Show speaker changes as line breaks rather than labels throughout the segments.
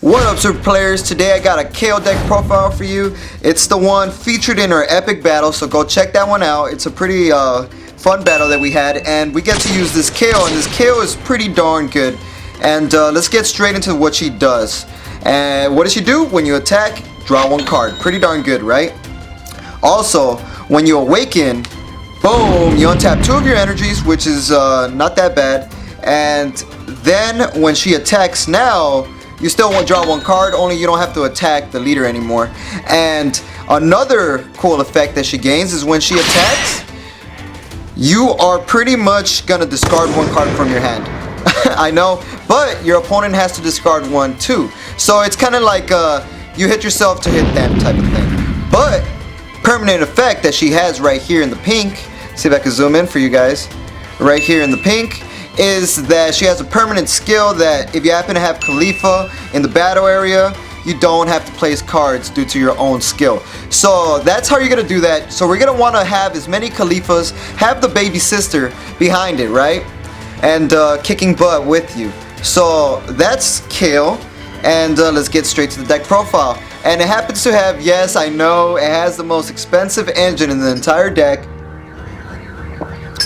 What up, super players? Today I got a Kale deck profile for you. It's the one featured in our epic battle, so go check that one out. It's a pretty fun battle that we had, and we get to use this Kale, and this Kale is pretty darn good. And let's get straight into what she does. And what does she do? When you attack, draw one card. Pretty darn good, right? Also, when you awaken, boom, you untap 2 of your energies, which is not that bad. And then when she attacks now, you still won't draw one card, only you don't have to attack the leader anymore. And another cool effect that she gains is when she attacks, you are pretty much gonna discard one card from your hand. I know, but your opponent has to discard one too. So it's kind of like you hit yourself to hit them type of thing. But permanent effect that she has right here in the pink, see if I can zoom in for you guys, right here in the pink, is that she has a permanent skill that if you happen to have Khalifa in the battle area, you don't have to place cards due to your own skill. So that's how you're gonna do that. So we're gonna want to have as many Khalifas, have the baby sister behind it, right? And kicking butt with you. So that's Kale, and let's get straight to the deck profile. And it happens to have, yes, I know, it has the most expensive engine in the entire deck.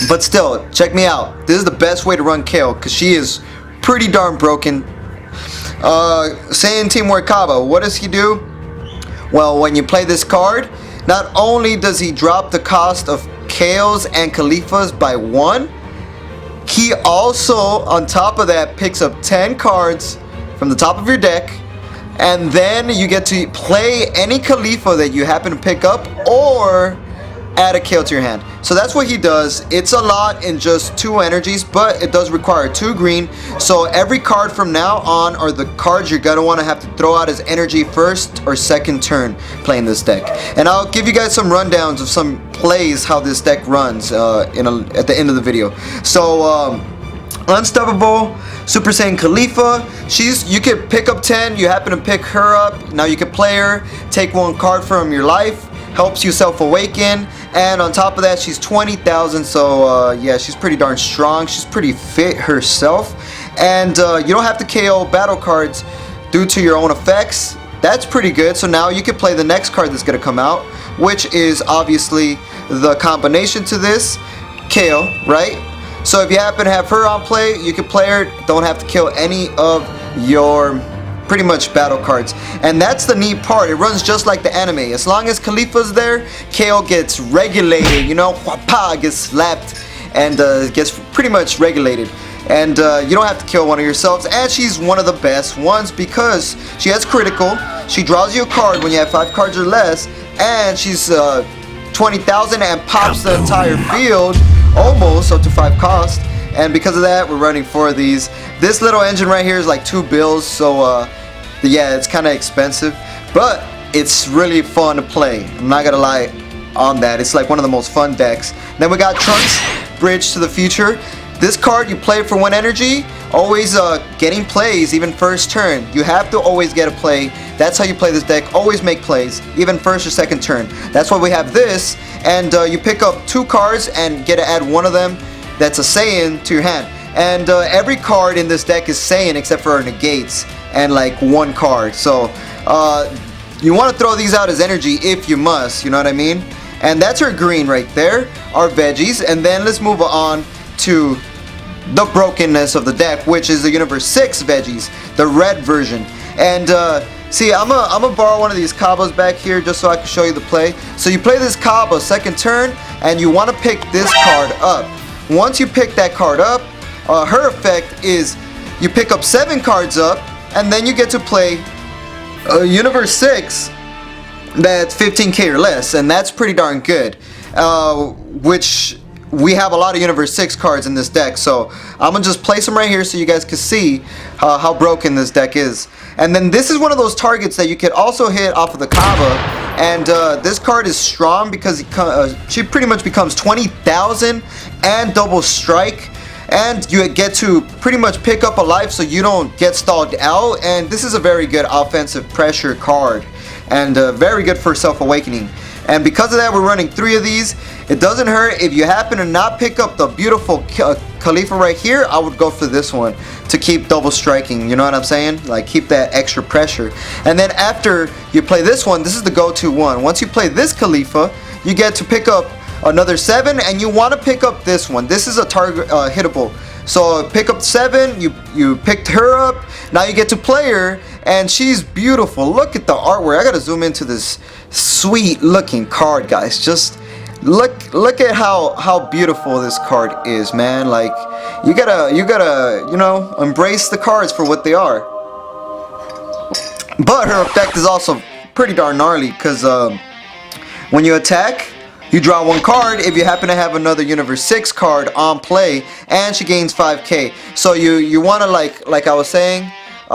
But still, check me out. This is the best way to run Kale because she is pretty darn broken. Saying Teamwork Kaba, what does he do? Well, when you play this card, not only does he drop the cost of Kales and Khalifas by 1, he also, on top of that, picks up 10 cards from the top of your deck, and then you get to play any Khalifa that you happen to pick up or add a Kale to your hand. So that's what he does. It's a lot in just 2 energies, but it does require 2 green. So every card from now on are the cards you're gonna want to have to throw out as energy first or second turn playing this deck. And I'll give you guys some rundowns of some plays how this deck runs at the end of the video. So Unstoppable, Super Saiyan Khalifa, you could pick up 10, you happen to pick her up, now you can play her, take 1 card from your life, helps you self-awaken, and on top of that she's 20,000, so yeah, she's pretty darn strong, she's pretty fit herself, and you don't have to KO battle cards due to your own effects. That's pretty good. So now you can play the next card that's going to come out, which is obviously the combination to this, Kale, right? So if you happen to have her on play, you can play her, don't have to kill any of your pretty much battle cards. And that's the neat part, it runs just like the anime. As long as Khalifa's there, Kale gets regulated, you know, whapa, gets slapped, and gets pretty much regulated. And you don't have to kill one of yourselves, and she's one of the best ones because she has critical, she draws you a card when you have 5 cards or less, and she's 20,000 and pops the entire field, almost up to 5 cost. And because of that, we're running 4 of these. This little engine right here is like 2 bills, so yeah, it's kind of expensive, but it's really fun to play. I'm not gonna lie on that. It's like one of the most fun decks. Then we got Trunks, Bridge to the Future. This card, you play for 1 energy, always getting plays, even first turn. You have to always get a play. That's how you play this deck. Always make plays, even first or second turn. That's why we have this, and you pick up 2 cards and get to add 1 of them that's a Saiyan to your hand. And every card in this deck is Saiyan except for our negates and like 1 card. So you want to throw these out as energy if you must, you know what I mean? And that's our green right there, our veggies. And then let's move on to the brokenness of the deck, which is the Universe 6 veggies, the red version. And see, I'm gonna borrow one of these Kabas back here just so I can show you the play. So you play this Kaba second turn, and you want to pick this card up. Once you pick that card up, her effect is you pick up 7 cards up, and then you get to play Universe 6 that's 15k or less, and that's pretty darn good. Which we have a lot of Universe 6 cards in this deck, so I'm gonna just place them right here so you guys can see how broken this deck is. And then this is one of those targets that you could also hit off of the Kaba, and this card is strong because she pretty much becomes 20,000 and double strike, and you get to pretty much pick up a life so you don't get stalled out. And this is a very good offensive pressure card, and very good for self-awakening. And because of that, we're running 3 of these. It doesn't hurt if you happen to not pick up the beautiful Khalifa right here, I would go for this one to keep double striking. You know what I'm saying? Like keep that extra pressure. And then after you play this one, this is the go-to one. Once you play this Khalifa, you get to pick up another 7, and you want to pick up this one. This is a target hittable. So pick up 7. You picked her up. Now you get to play her, and she's beautiful. Look at the artwork. I gotta zoom into this sweet looking card, guys. Just look at how beautiful this card is, man. Like you gotta you know, embrace the cards for what they are. But her effect is also pretty darn gnarly, because when you attack, you draw 1 card if you happen to have another Universe 6 card on play, and she gains 5k. So you want to like I was saying,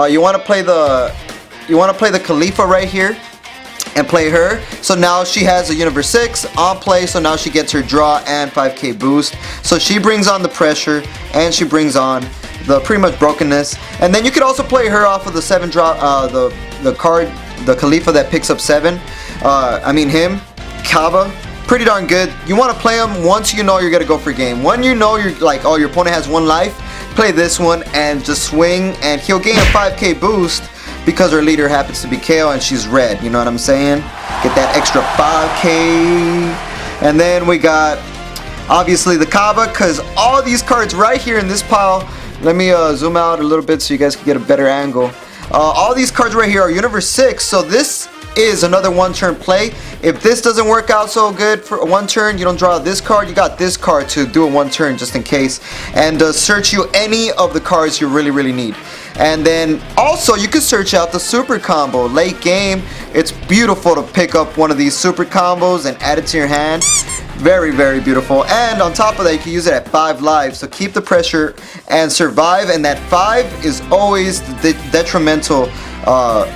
you want to play the Khalifa right here and play her. So now she has a Universe 6 on play, so now she gets her draw and 5k boost. So she brings on the pressure, and she brings on the pretty much brokenness. And then you could also play her off of the 7 draw, the card, the Khalifa that picks up 7. I mean him, Kaba. Pretty darn good. You want to play him once you know you're gonna go for game. When you know you're like, oh, your opponent has 1 life, play this one and just swing, and he'll gain a 5k boost because her leader happens to be Kale and she's red. You know what I'm saying? Get that extra 5k. And then we got obviously the Kaba, because all these cards right here in this pile. Let me zoom out a little bit so you guys can get a better angle. All these cards right here are Universe 6, so this is another 1-turn play. If this doesn't work out so good for a 1 turn, you don't draw this card, you got this card to do a 1 turn just in case, and search you any of the cards you really need. And then also you can search out the super combo late game. It's beautiful to pick up one of these super combos and add it to your hand. Very beautiful. And on top of that, you can use it at 5 lives, so keep the pressure and survive. And that 5 is always the detrimental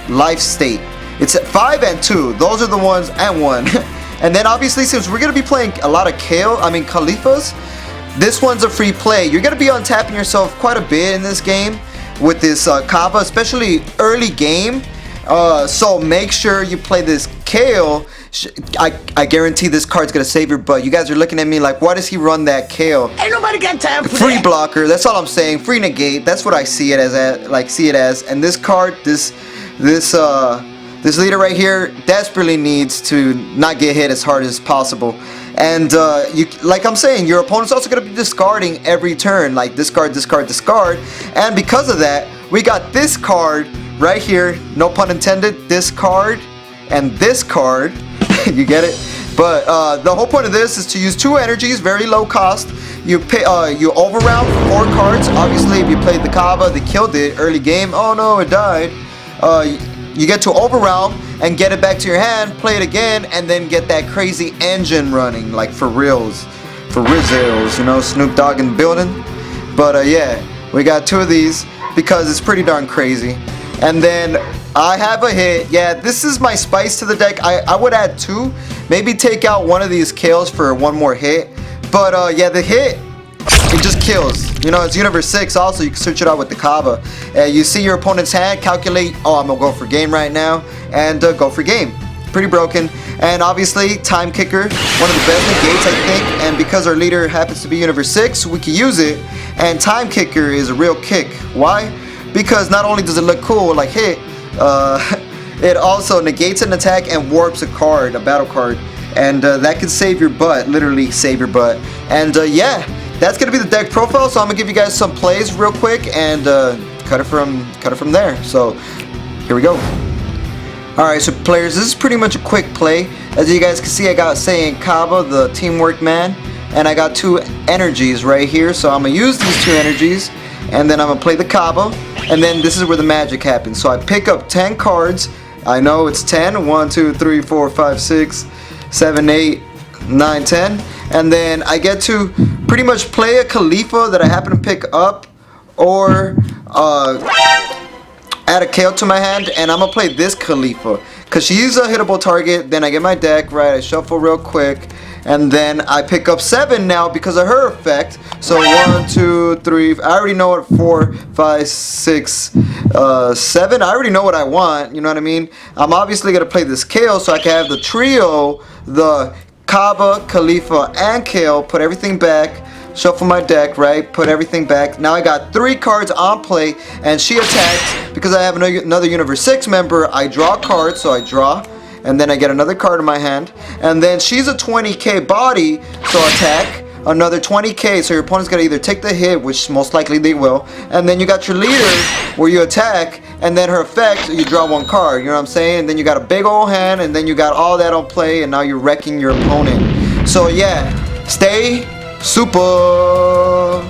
life state. It's at 5 and 2. Those are the ones, and 1. And then obviously, since we're going to be playing a lot of Khalifas, this one's a free play. You're going to be untapping yourself quite a bit in this game with this Kaba, especially early game. So make sure you play this Kale. I guarantee this card's going to save your butt. You guys are looking at me like, why does he run that Kale? Ain't nobody got time for free that. Blocker. That's all I'm saying. Free negate. That's what I see it as. And this card, this leader right here desperately needs to not get hit as hard as possible. And like I'm saying, your opponent's also going to be discarding every turn, like discard. And because of that, we got this card right here, no pun intended, this card and this card. You get it? But the whole point of this is to use 2 energies, very low cost. You overround 4 cards. Obviously, if you played the Kaba, they killed it early game. Oh no, it died. You get to overwhelm and get it back to your hand, play it again, and then get that crazy engine running, like for reals, you know, Snoop Dogg in the building. But yeah, we got 2 of these because it's pretty darn crazy. And then I have a hit. Yeah, this is my spice to the deck. I would add 2, maybe take out one of these Kales for 1 more hit. But yeah, the hit, it just kills. You know, it's Universe 6 also. You can search it out with the Kaba. You see your opponent's hand, calculate, oh, I'm going to go for game right now, and go for game. Pretty broken. And obviously, Time Kicker, one of the best negates, I think. And because our leader happens to be Universe 6, we can use it. And Time Kicker is a real kick. Why? Because not only does it look cool, like hit, it also negates an attack and warps a card, a battle card. And that could save your butt, literally save your butt. And yeah, that's gonna be the deck profile. So I'm gonna give you guys some plays real quick and cut it from there. So here we go. All right, so players, this is pretty much a quick play. As you guys can see, I got saying Kaba, the teamwork man, and I got 2 energies right here. So I'm gonna use these 2 energies, and then I'm gonna play the Kaba, and then this is where the magic happens. So I pick up 10 cards. I know it's 10. 1, 2, 3, 4, 5, 6, 7, 8, 9, 10. And then I get to pretty much play a Khalifa that I happen to pick up, or add a Kale to my hand, and I'm gonna play this Khalifa because she's a hittable target. Then I get my deck right, I shuffle real quick, and then I pick up 7 now because of her effect. So 1, 2, 3, I already know what 4, 5, 6, 7. I already know what I want, you know what I mean? I'm obviously gonna play this Kale so I can have the trio, the Kaba, Khalifa, and Kale, put everything back, shuffle my deck, right? Put everything back. Now I got 3 cards on play, and she attacks. Because I have another Universe 6 member, I draw a card, so I draw. And then I get another card in my hand. And then she's a 20k body, so attack. Another 20k, so your opponent's gonna either take the hit, which most likely they will. And then you got your leader, where you attack. And then her effect, you draw 1 card, you know what I'm saying? And then you got a big old hand, and then you got all that on play, and now you're wrecking your opponent. So yeah, stay super.